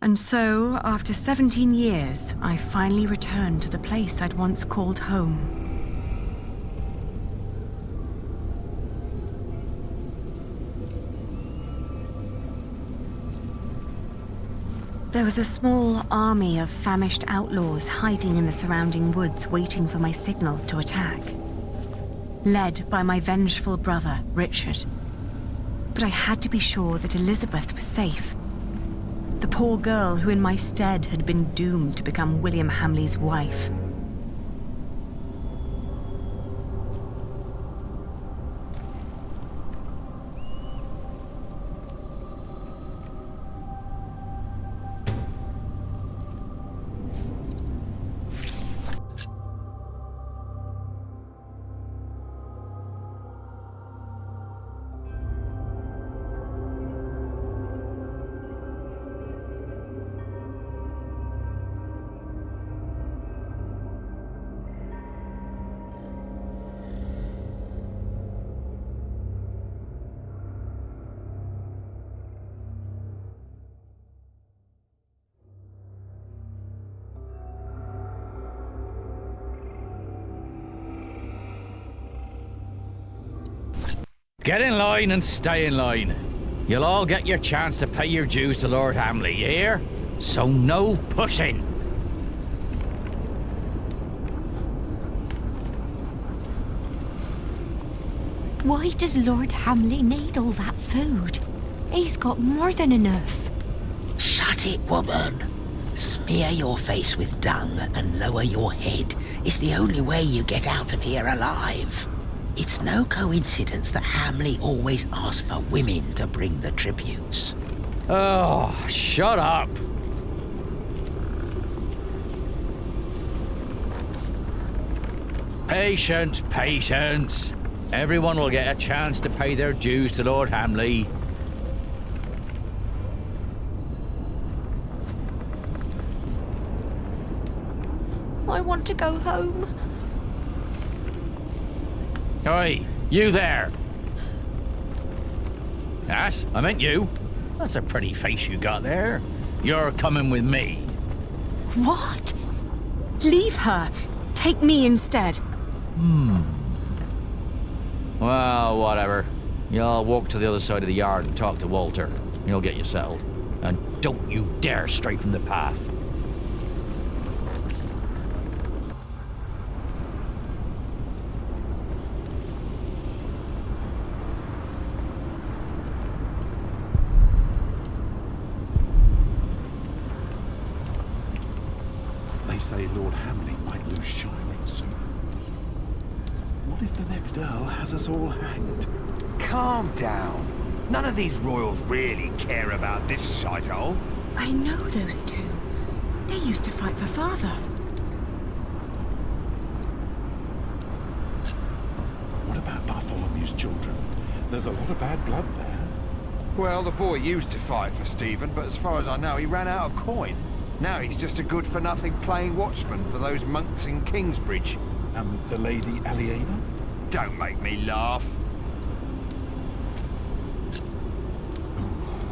And so, after 17 years, I finally returned to the place I'd once called home. There was a small army of famished outlaws hiding in the surrounding woods, waiting for my signal to attack. Led by my vengeful brother, Richard. But I had to be sure that Elizabeth was safe. The poor girl who in my stead had been doomed to become William Hamley's wife. Get in line and stay in line. You'll all get your chance to pay your dues to Lord Hamley, you hear? So no pushing. Why does Lord Hamley need all that food? He's got more than enough. Shut it, woman. Smear your face with dung and lower your head. It's the only way you get out of here alive. It's no coincidence that Hamley always asks for women to bring the tributes. Oh, shut up. Patience, patience. Everyone will get a chance to pay their dues to Lord Hamley. I want to go home. Oi, you there. Yes, I meant you. That's a pretty face you got there. You're coming with me. What? Leave her. Take me instead. Well, whatever. You'll walk to the other side of the yard and talk to Walter. He'll get you settled. And don't you dare stray from the path. They say Lord Hamley might lose shiring soon. What if the next Earl has us all hanged? Calm down. None of these royals really care about this shithole. I know those two. They used to fight for father. What about Bartholomew's children? There's a lot of bad blood there. Well, the boy used to fight for Stephen, but as far as I know, he ran out of coin. Now he's just a good-for-nothing playing watchman for those monks in Kingsbridge. And the Lady Aliena? Don't make me laugh.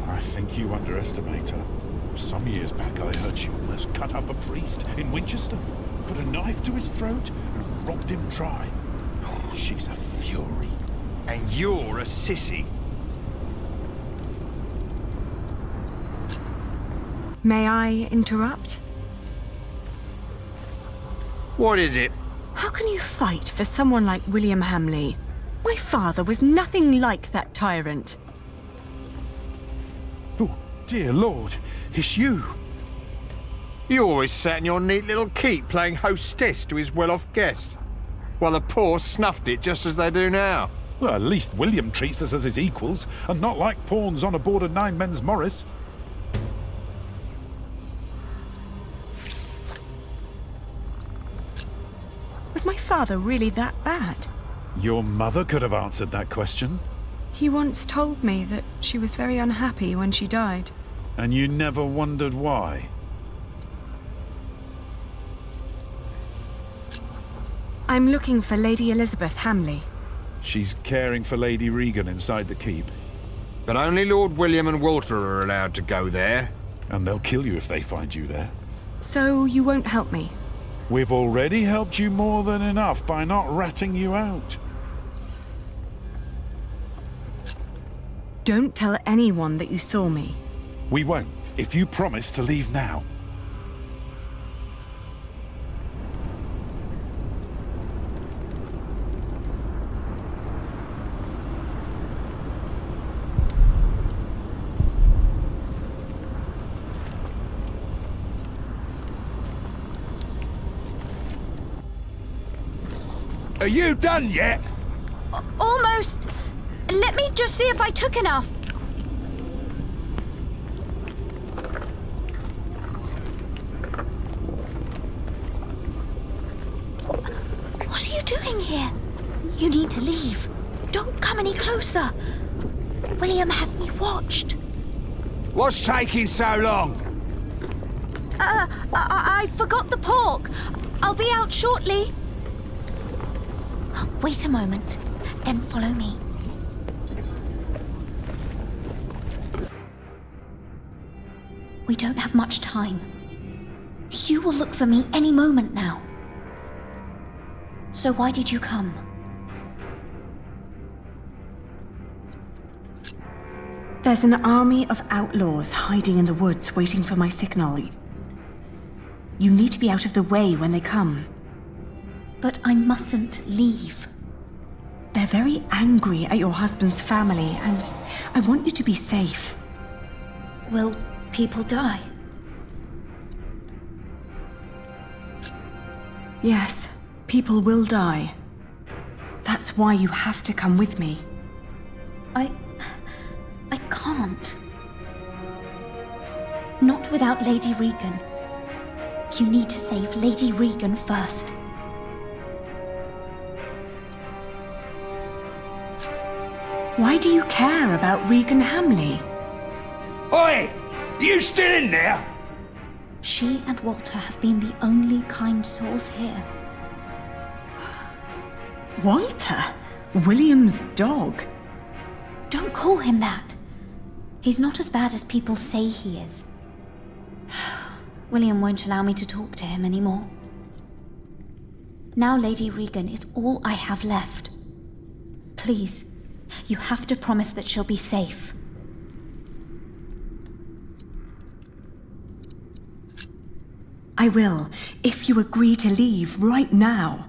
I think you underestimate her. Some years back I heard she almost cut up a priest in Winchester, put a knife to his throat and robbed him dry. She's a fury. And you're a sissy. May I interrupt? What is it? How can you fight for someone like William Hamley? My father was nothing like that tyrant. Oh, dear Lord, it's you. You always sat in your neat little keep playing hostess to his well-off guests, while the poor snuffed it just as they do now. Well, at least William treats us as his equals, and not like pawns on a board of nine men's Morris. Was my father really that bad? Your mother could have answered that question. He once told me that she was very unhappy when she died. And you never wondered why? I'm looking for Lady Elizabeth Hamley. She's caring for Lady Regan inside the keep. But only Lord William and Walter are allowed to go there. And they'll kill you if they find you there. So you won't help me? We've already helped you more than enough by not ratting you out. Don't tell anyone that you saw me. We won't, if you promise to leave now. Are you done yet? Almost. Let me just see if I took enough. What are you doing here? You need to leave. Don't come any closer. William has me watched. What's taking so long? I forgot the pork. I'll be out shortly. Wait a moment, then follow me. We don't have much time. Hugh will look for me any moment now. So why did you come? There's an army of outlaws hiding in the woods waiting for my signal. You need to be out of the way when they come. But I mustn't leave. They're very angry at your husband's family, and I want you to be safe. Will people die? Yes, people will die. That's why you have to come with me. I can't. Not without Lady Regan. You need to save Lady Regan first. Why do you care about Regan Hamley? Oi! You still in there? She and Walter have been the only kind souls here. Walter? William's dog? Don't call him that. He's not as bad as people say he is. William won't allow me to talk to him anymore. Now Lady Regan is all I have left. Please, you have to promise that she'll be safe. I will, if you agree to leave right now.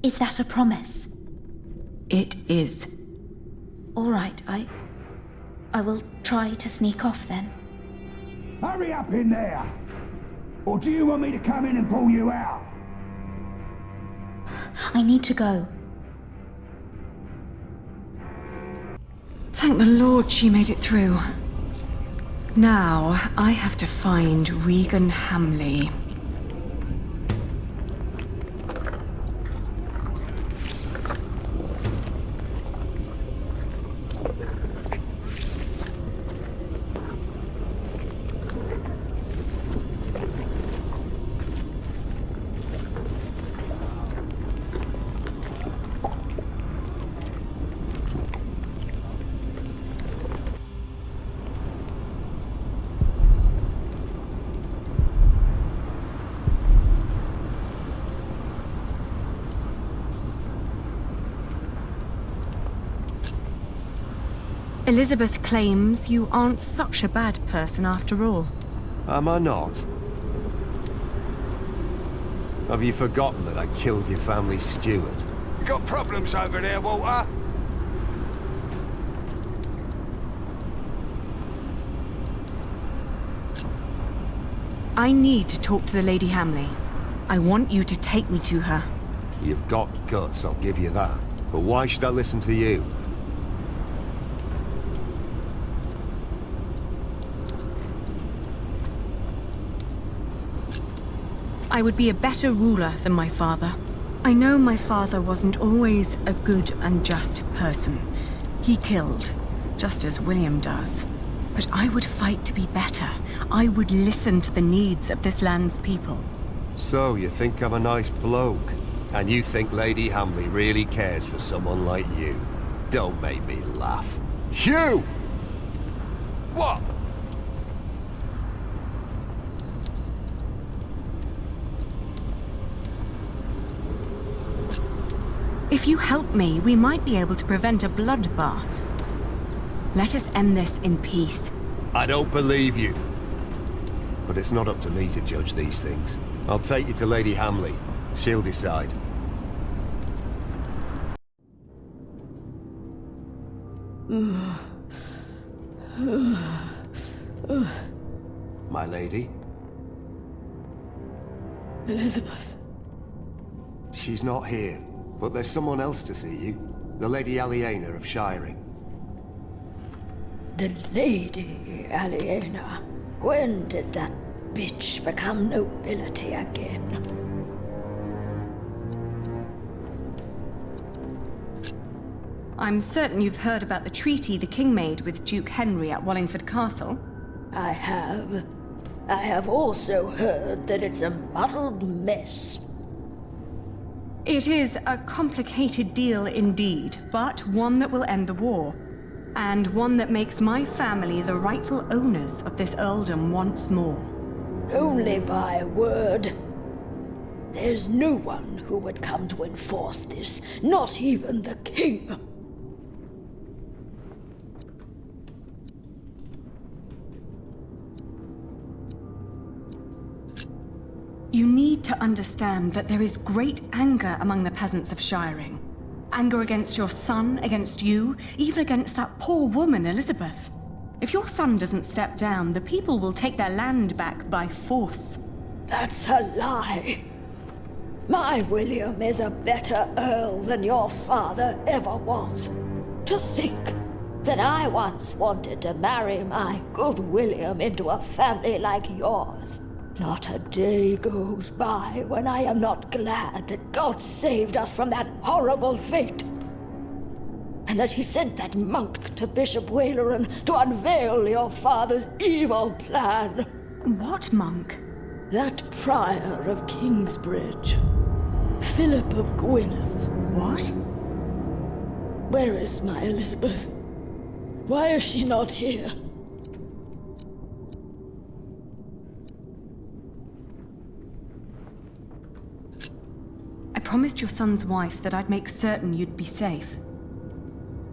Is that a promise? It is. All right, I will try to sneak off then. Hurry up in there! Or do you want me to come in and pull you out? I need to go. Thank the Lord she made it through. Now, I have to find Regan Hamley. Elizabeth claims you aren't such a bad person after all. Am I not? Have you forgotten that I killed your family steward? You got problems over there, Walter? I need to talk to the Lady Hamley. I want you to take me to her. You've got guts, I'll give you that. But why should I listen to you? I would be a better ruler than my father. I know my father wasn't always a good and just person. He killed, just as William does. But I would fight to be better. I would listen to the needs of this land's people. So, you think I'm a nice bloke? And you think Lady Hamley really cares for someone like you? Don't make me laugh. Hugh! What? If you help me, we might be able to prevent a bloodbath. Let us end this in peace. I don't believe you. But it's not up to me to judge these things. I'll take you to Lady Hamley. She'll decide. My lady? Elizabeth. She's not here, but there's someone else to see you. The Lady Aliena of Shiring. The Lady Aliena. When did that bitch become nobility again? I'm certain you've heard about the treaty the king made with Duke Henry at Wallingford Castle. I have. I have also heard that it's a muddled mess. It is a complicated deal indeed, but one that will end the war. And one that makes my family the rightful owners of this earldom once more. Only by word. There's no one who would come to enforce this, not even the king. You need to understand that there is great anger among the peasants of Shiring. Anger against your son, against you, even against that poor woman, Elizabeth. If your son doesn't step down, the people will take their land back by force. That's a lie. My William is a better earl than your father ever was. To think that I once wanted to marry my good William into a family like yours. Not a day goes by when I am not glad that God saved us from that horrible fate. And that he sent that monk to Bishop Waleran to unveil your father's evil plan. What monk? That prior of Kingsbridge. Philip of Gwynedd. What? Where is my Elizabeth? Why is she not here? I promised your son's wife that I'd make certain you'd be safe.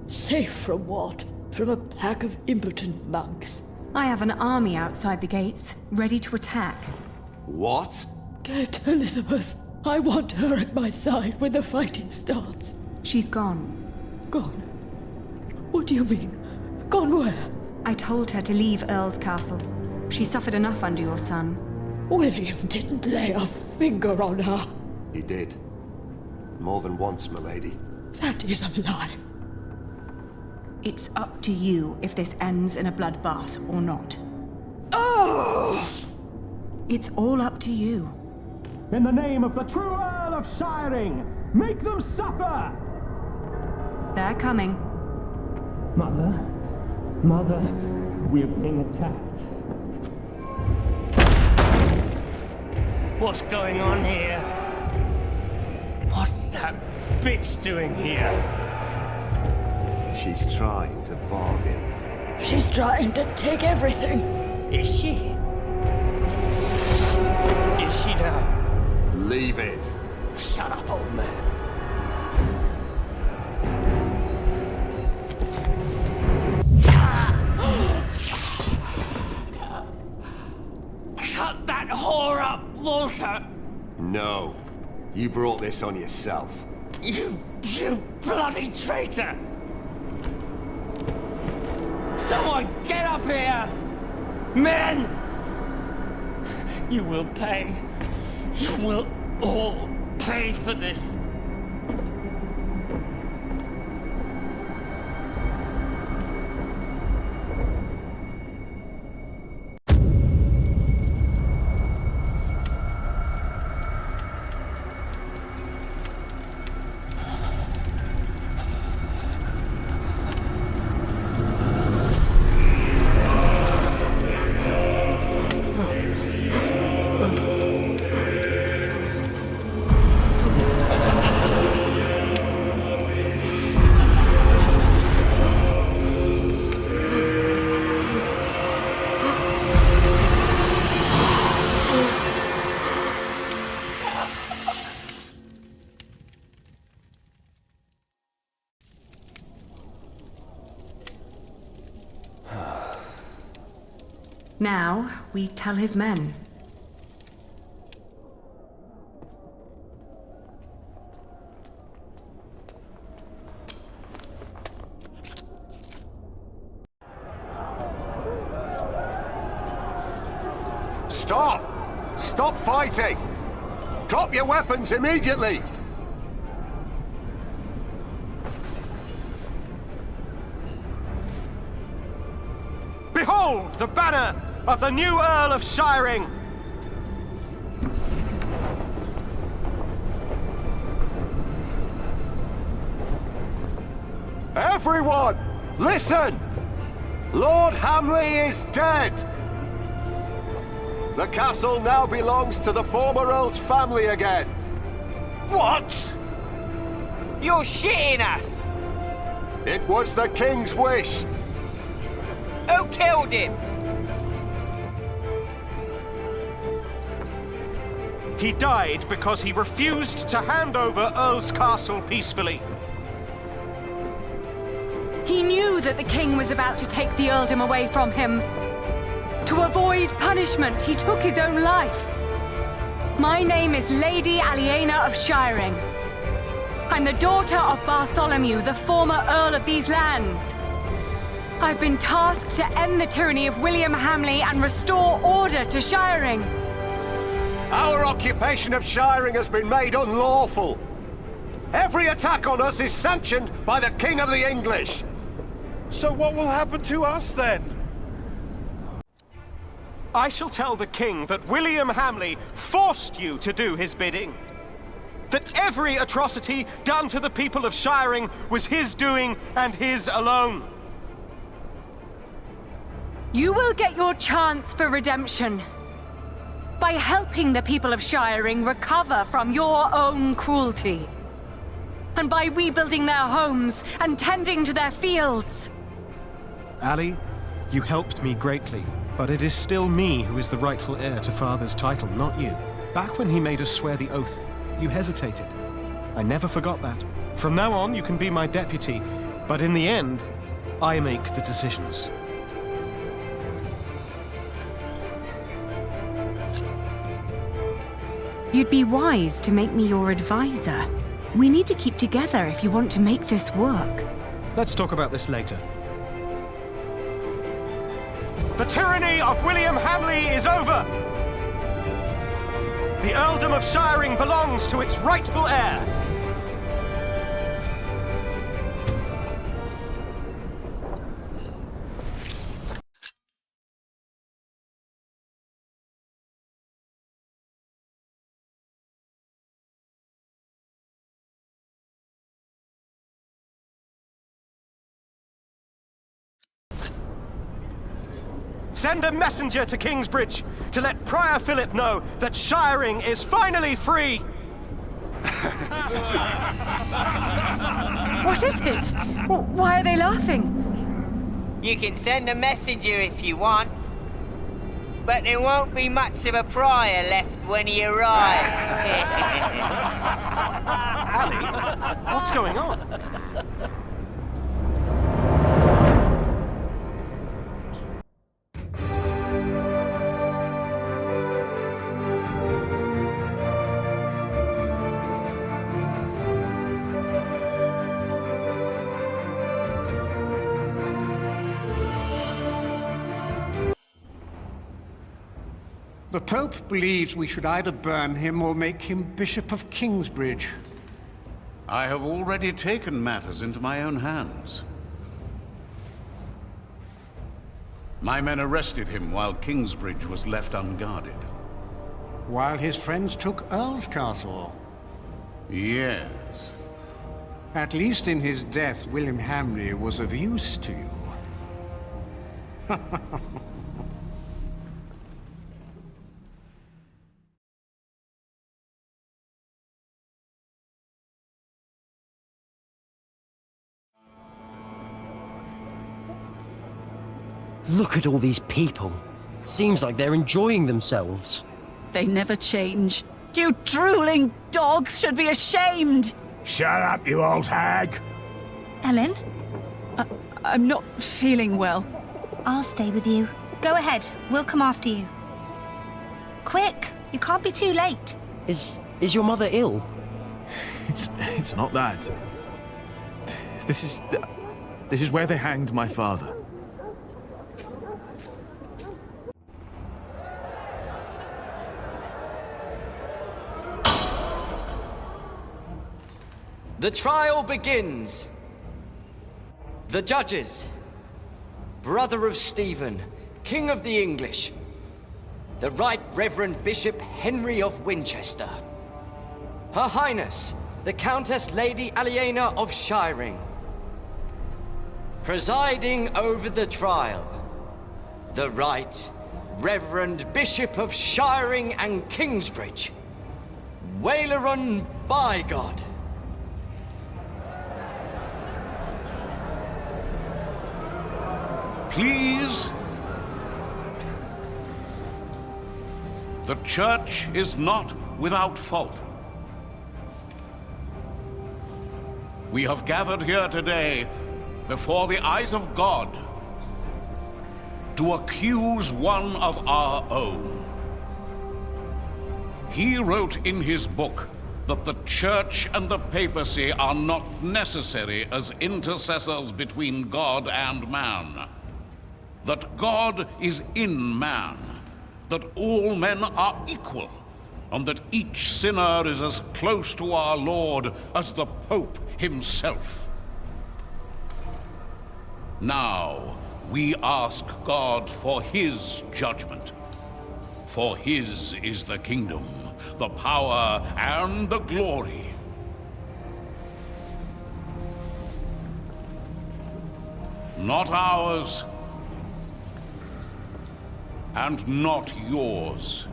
Safe from what? From a pack of impotent monks? I have an army outside the gates, ready to attack. What? Get Elizabeth. I want her at my side when the fighting starts. She's gone. Gone? What do you mean? Gone where? I told her to leave Earl's Castle. She suffered enough under your son. William didn't lay a finger on her. He did. More than once, my lady. That is a lie. It's up to you if this ends in a bloodbath or not. Oh! It's all up to you. In the name of the true Earl of Shiring, make them suffer! They're coming. Mother, we're being attacked. What's going on here? What's that bitch doing here? She's trying to bargain. She's trying to take everything. Is she? Is she now? Leave it. Shut up, old man. Cut that whore up, Walter! No. You brought this on yourself. You bloody traitor! Someone get up here! Men! You will pay. You will all pay for this. Now, we tell his men. Stop! Stop fighting! Drop your weapons immediately! Behold the banner of the new Earl of Shiring! Everyone, listen! Lord Hamley is dead! The castle now belongs to the former Earl's family again. What? You're shitting us! It was the King's wish. Who killed him? He died because he refused to hand over Earl's Castle peacefully. He knew that the king was about to take the earldom away from him. To avoid punishment, he took his own life. My name is Lady Aliena of Shiring. I'm the daughter of Bartholomew, the former Earl of these lands. I've been tasked to end the tyranny of William Hamley and restore order to Shiring. Our occupation of Shiring has been made unlawful. Every attack on us is sanctioned by the King of the English. So what will happen to us then? I shall tell the king that William Hamley forced you to do his bidding. That every atrocity done to the people of Shiring was his doing and his alone. You will get your chance for redemption. By helping the people of Shiring recover from your own cruelty. And by rebuilding their homes and tending to their fields. Ali, you helped me greatly. But it is still me who is the rightful heir to Father's title, not you. Back when he made us swear the oath, you hesitated. I never forgot that. From now on, you can be my deputy, but in the end, I make the decisions. You'd be wise to make me your advisor. We need to keep together if you want to make this work. Let's talk about this later. The tyranny of William Hamley is over! The earldom of Shiring belongs to its rightful heir! Send a messenger to Kingsbridge to let Prior Philip know that Shiring is finally free! What is it? Why are they laughing? You can send a messenger if you want. But there won't be much of a prior left when he arrives. Ali, what's going on? The Pope believes we should either burn him or make him Bishop of Kingsbridge. I have already taken matters into my own hands. My men arrested him while Kingsbridge was left unguarded. While his friends took Earl's Castle? Yes. At least in his death, William Hamley was of use to you. Look at all these people. Seems like they're enjoying themselves. They never change. You drooling dogs should be ashamed! Shut up, you old hag! Ellen? I'm not feeling well. I'll stay with you. Go ahead. We'll come after you. Quick! You can't be too late. Is your mother ill? It's not that. This is where they hanged my father. The trial begins. The judges. Brother of Stephen, King of the English. The Right Reverend Bishop Henry of Winchester. Her Highness, the Countess Lady Aliena of Shiring. Presiding over the trial, the Right Reverend Bishop of Shiring and Kingsbridge, Waileron Bygod. Please. The Church is not without fault. We have gathered here today before the eyes of God to accuse one of our own. He wrote in his book that the Church and the papacy are not necessary as intercessors between God and man. That God is in man, that all men are equal, and that each sinner is as close to our Lord as the Pope himself. Now, we ask God for his judgment. For his is the kingdom, the power, and the glory. Not ours, and not yours.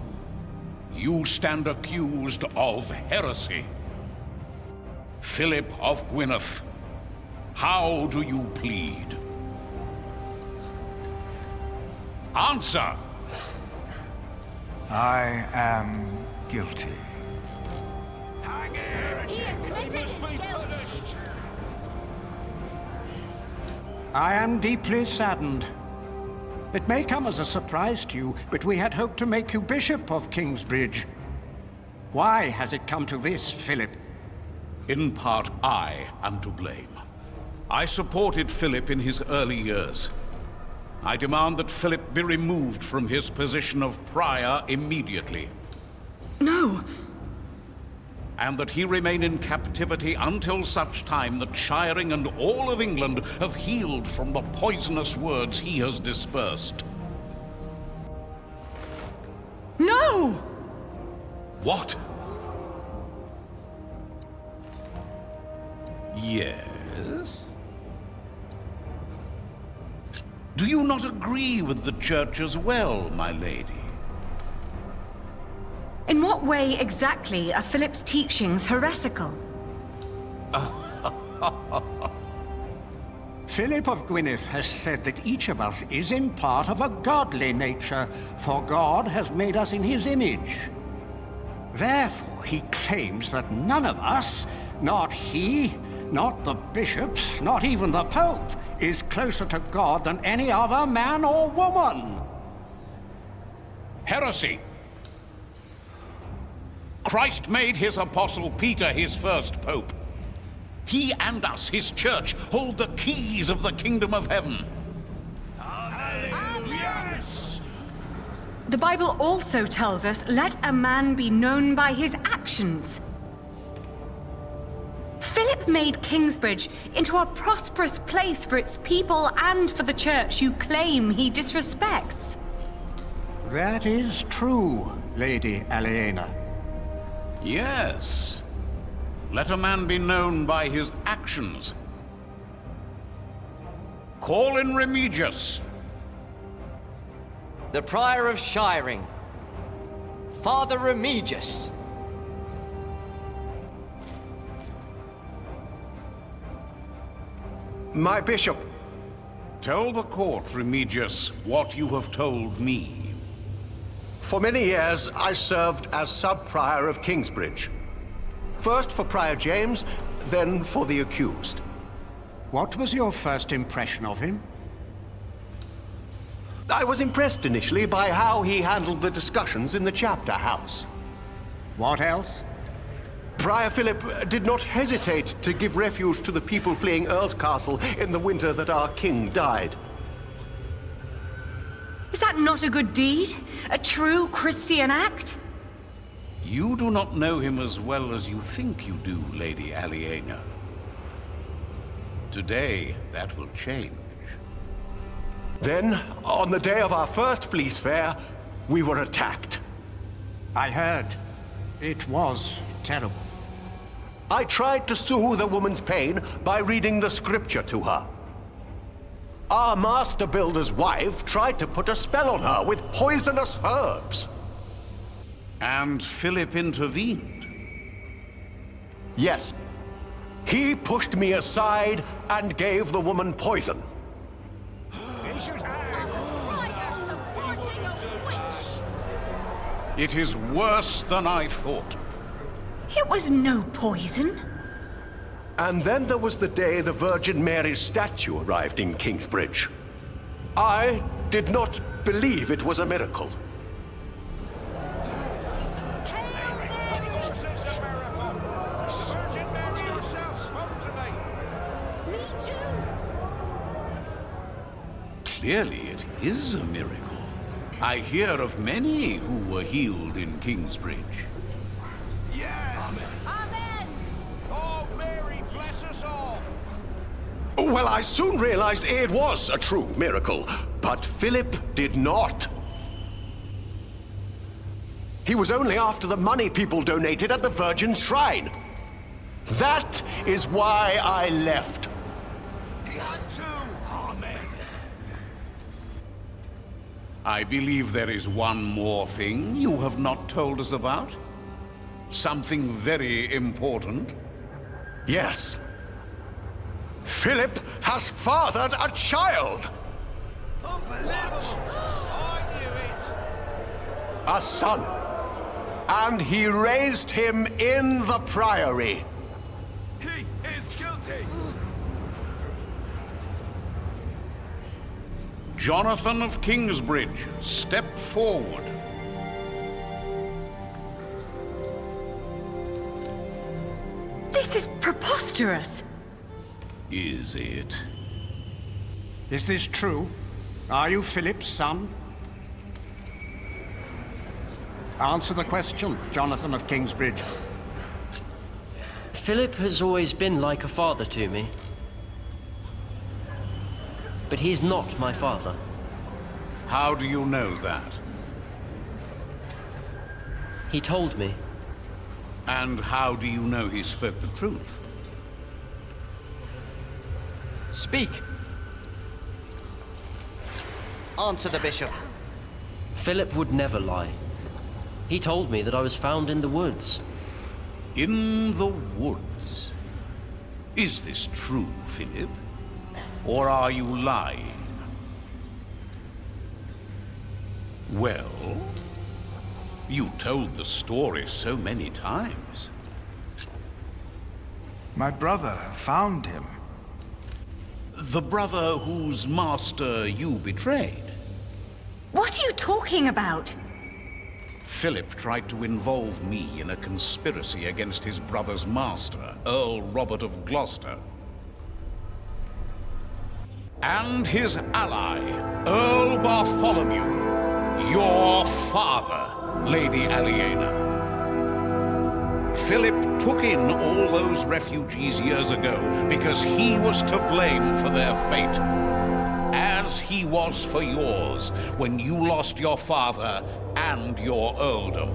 You stand accused of heresy. Philip of Gwynedd, how do you plead? Answer! I am guilty. I am deeply saddened. It may come as a surprise to you, but we had hoped to make you Bishop of Kingsbridge. Why has it come to this, Philip? In part, I am to blame. I supported Philip in his early years. I demand that Philip be removed from his position of prior immediately. No! And that he remain in captivity until such time that Shiring and all of England have healed from the poisonous words he has dispersed. No! What? Yes? Do you not agree with the Church as well, my lady? In what way exactly are Philip's teachings heretical? Philip of Gwynedd has said that each of us is in part of a godly nature, for God has made us in his image. Therefore, he claims that none of us, not he, not the bishops, not even the Pope, is closer to God than any other man or woman. Heresy! Christ made his apostle Peter his first pope. He and us, his church, hold the keys of the kingdom of heaven. Yes! The Bible also tells us, let a man be known by his actions. Philip made Kingsbridge into a prosperous place for its people and for the church you claim he disrespects. That is true, Lady Aliena. Yes. Let a man be known by his actions. Call in Remigius. The Prior of Shiring, Father Remigius. My bishop. Tell the court, Remigius, what you have told me. For many years, I served as sub-prior of Kingsbridge. First for Prior James, then for the accused. What was your first impression of him? I was impressed initially by how he handled the discussions in the chapter house. What else? Prior Philip did not hesitate to give refuge to the people fleeing Earl's Castle in the winter that our king died. Is that not a good deed? A true Christian act? You do not know him as well as you think you do, Lady Aliena. Today, that will change. Then, on the day of our first Fleece Fair, we were attacked. I heard. It was terrible. I tried to soothe the woman's pain by reading the scripture to her. Our master builder's wife tried to put a spell on her with poisonous herbs. And Philip intervened? Yes. He pushed me aside and gave the woman poison. It is worse than I thought. It was no poison. And then there was the day the Virgin Mary's statue arrived in Kingsbridge. I did not believe it was a miracle. Clearly, it is a miracle. I hear of many who were healed in Kingsbridge. Yes! Amen! Oh, Mary, bless us all! Well, I soon realized it was a true miracle, but Philip did not. He was only after the money people donated at the Virgin's Shrine. That is why I left. He had to! Amen! I believe there is one more thing you have not told us about. Something very important. Yes. Philip has fathered a child! Unbelievable! I knew it! A son. And he raised him in the priory. He is guilty! Jonathan of Kingsbridge, step forward. This is preposterous. Is it? Is this true? Are you Philip's son? Answer the question, Jonathan of Kingsbridge. Philip has always been like a father to me. But he's not my father. How do you know that? He told me. And how do you know he spoke the truth? Speak! Answer the bishop. Philip would never lie. He told me that I was found in the woods. In the woods? Is this true, Philip? Or are you lying? Well, you told the story so many times. My brother found him. The brother whose master you betrayed? What are you talking about? Philip tried to involve me in a conspiracy against his brother's master, Earl Robert of Gloucester. And his ally, Earl Bartholomew, your father, Lady Aliena. Philip took in all those refugees years ago because he was to blame for their fate, as he was for yours when you lost your father and your earldom.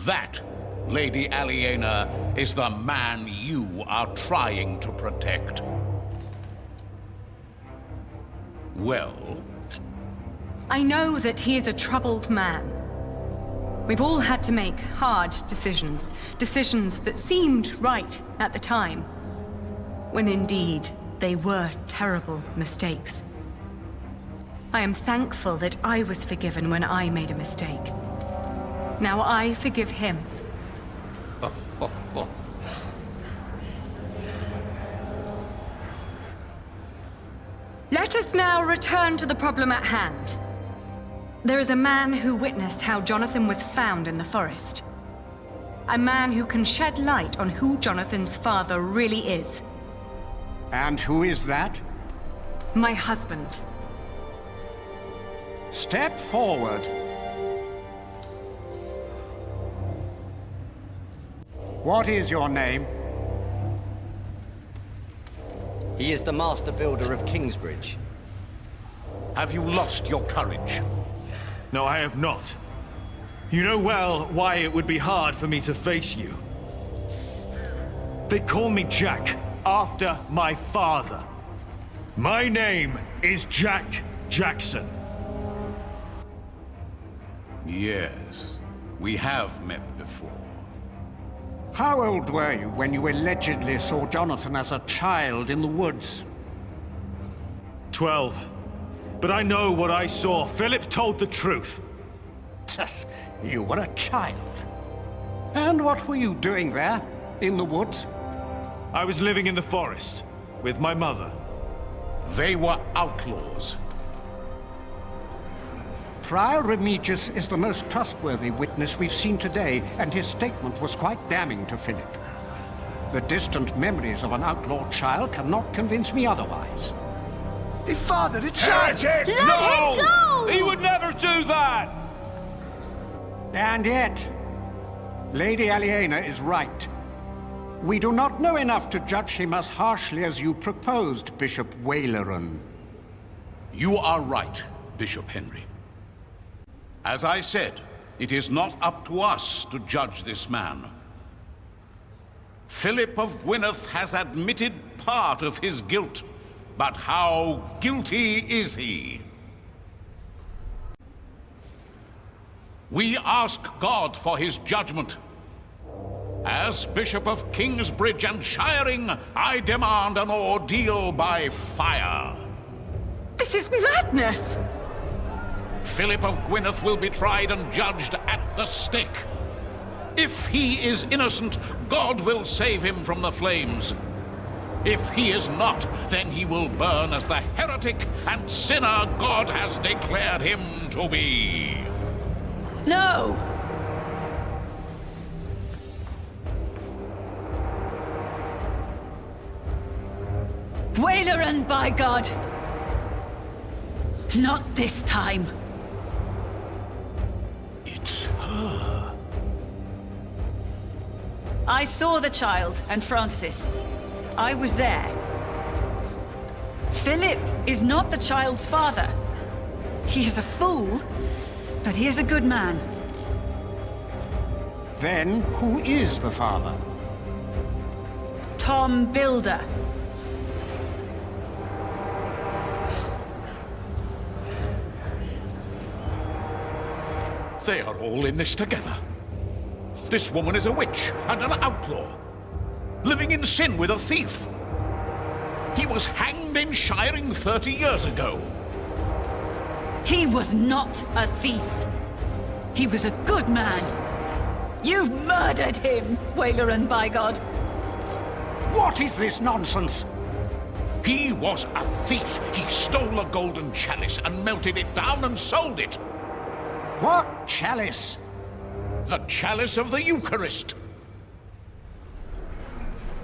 That, Lady Aliena, is the man you are trying to protect. Well? I know that he is a troubled man. We've all had to make hard decisions. Decisions that seemed right at the time, when indeed they were terrible mistakes. I am thankful that I was forgiven when I made a mistake. Now I forgive him. Let us us now return to the problem at hand. There is a man who witnessed how Jonathan was found in the forest. A man who can shed light on who Jonathan's father really is. And who is that? My husband. Step forward. What is your name? He is the master builder of Kingsbridge. Have you lost your courage? No, I have not. You know well why it would be hard for me to face you. They call me Jack, after my father. My name is Jack Jackson. Yes, we have met before. How old were you when you allegedly saw Jonathan as a child in the woods? 12. But I know what I saw. Philip told the truth. You were a child. And what were you doing there, in the woods? I was living in the forest, with my mother. They were outlaws. Prior Remigius is the most trustworthy witness we've seen today, and his statement was quite damning to Philip. The distant memories of an outlawed child cannot convince me otherwise. He fathered a child! Let him go! He would never do that! And yet, Lady Aliena is right. We do not know enough to judge him as harshly as you proposed, Bishop Waileran. You are right, Bishop Henry. As I said, it is not up to us to judge this man. Philip of Gwynedd has admitted part of his guilt, but how guilty is he? We ask God for his judgment. As Bishop of Kingsbridge and Shiring, I demand an ordeal by fire. This is madness! Philip of Gwynedd will be tried and judged at the stake. If he is innocent, God will save him from the flames. If he is not, then he will burn as the heretic and sinner God has declared him to be. No! Waileran, by God! Not this time. It's her. I saw the child and Francis. I was there. Philip is not the child's father. He is a fool, but he is a good man. Then, who is the father? Tom Builder. They are all in this together. This woman is a witch and an outlaw, living in sin with a thief. He was hanged in Shiring 30 years ago. He was not a thief. He was a good man. You've murdered him, Waileran, by God. What is this nonsense? He was a thief. He stole a golden chalice and melted it down and sold it. What chalice? The chalice of the Eucharist.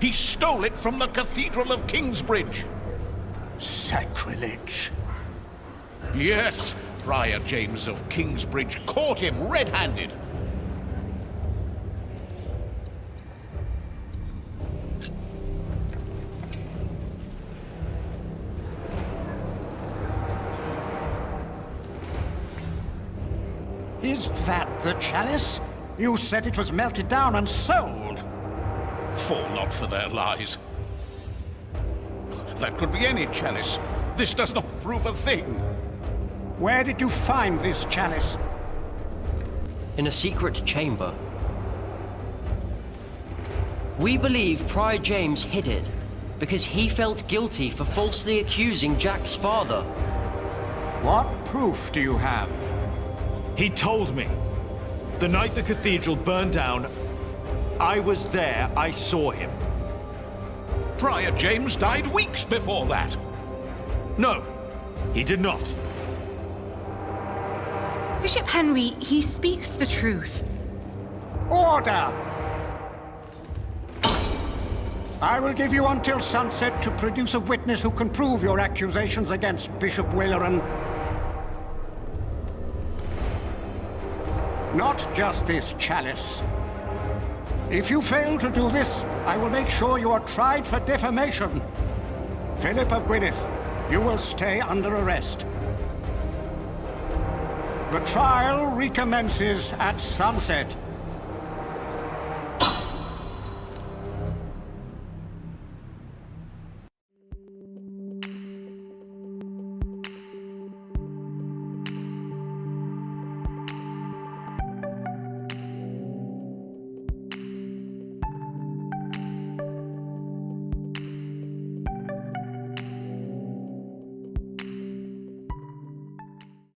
He stole it from the Cathedral of Kingsbridge. Sacrilege. Yes, Friar James of Kingsbridge caught him red-handed. Is that the chalice? You said it was melted down and sold. Fall not for their lies. That could be any chalice. This does not prove a thing. Where did you find this chalice? In a secret chamber. We believe Prior James hid it because he felt guilty for falsely accusing Jack's father. What proof do you have? He told me. The night the cathedral burned down, I was there, I saw him. Prior James died weeks before that. No. He did not. Bishop Henry, he speaks the truth. Order! I will give you until sunset to produce a witness who can prove your accusations against Bishop Waleran. Not just this chalice. If you fail to do this, I will make sure you are tried for defamation. Philip of Gwynedd, you will stay under arrest. The trial recommences at sunset.